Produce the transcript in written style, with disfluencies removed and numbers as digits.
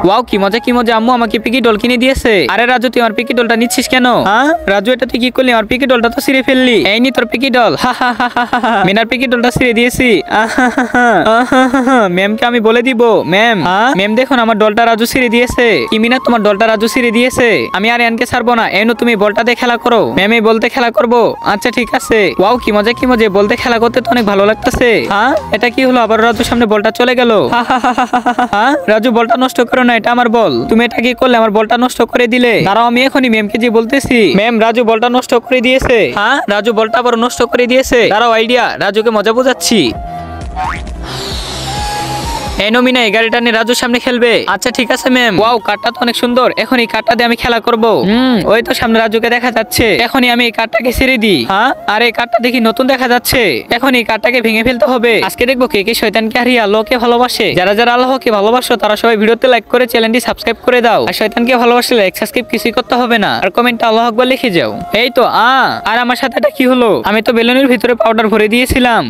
Wow কি মজা কি মজা, আম্মু আমাকে পিকি ডল কিনে দিয়েছে। আরে রাজু তুই আমার পিকি ডলটা নিচ্ছিস কেন? হ্যাঁ রাজু এটা তুই কি করলি? আমার পিকি ডলটা তো ছিঁড়ে ফেললি। এই নি তোর পিকি ডল। মিনার পিকি ডলটা ছিঁড়ে দিয়েছি। ম্যামকে আমি বলে দিব। ম্যাম ম্যাম দেখুন আমার ডলটা রাজু ছিঁড়ে দিয়েছে। কি মিনা তোমার ডলটা রাজু ছিঁড়ে দিয়েছে? আমি আর এনকে ছাড়বো না। এনো তুমি বলটাতে খেলা করো। ম্যাম এই বলতে খেলা করবো। আচ্ছা ঠিক আছে। ওয়াও কি মজা কি মজা, বলতে খেলা করতে তো অনেক ভালো লাগতেছে। হ্যাঁ এটা কি হলো? আবার রাজুর সামনে বলটা চলে গেল। হ্যাঁ রাজু বলটা নষ্ট করো না, এটা আমার বল। তুমি এটা কি করলে? আমার বলটা নষ্ট করে দিলে। দাঁড়াও আমি এখনই ম্যামকে যে বলতেছি। ম্যাম রাজু বলটা নষ্ট করে দিয়েছে। হ্যাঁ রাজু বলটা আবার নষ্ট করে দিয়েছে। দাঁড়াও আইডিয়া, রাজুকে মজা বোঝাচ্ছি। এই নমিনা এই গাড়িটা নিয়ে রাজুর সামনে খেলবে। আচ্ছা ঠিক আছে ম্যাম। ওয়াও কারটা তো অনেক সুন্দর, এখন এই কারটা দিয়ে আমি খেলা করবো। ওই তো সামনে রাজুকে দেখা যাচ্ছে। এখনই আমি এই কারটাকে ছেড়ে দিই। হ্যাঁ আর এই কারটা দেখি নতুন দেখা যাচ্ছে। এখন এই কারটাকে ভেঙে ফেলতে হবে। আজকে দেখবো কে কে শয়তানকে হারিয়ে আল্লাহকে ভালোবাসে। যারা যারা আল্লাহকে ভালোবাসো তারা সবাই ভিডিওতে লাইক করে চ্যানেলটি সাবস্ক্রাইব করে দাও। আর শয়তানকে ভালোবাসলে লাইক সাবস্ক্রাইব কিছুই করতে হবে না। আর কমেন্টে আল্লাহু আকবার লিখে যাও। এই তো আর আমার সাথে এটা কি হলো? আমি তো বেলুনের ভিতরে পাউডার ভরে দিয়েছিলাম।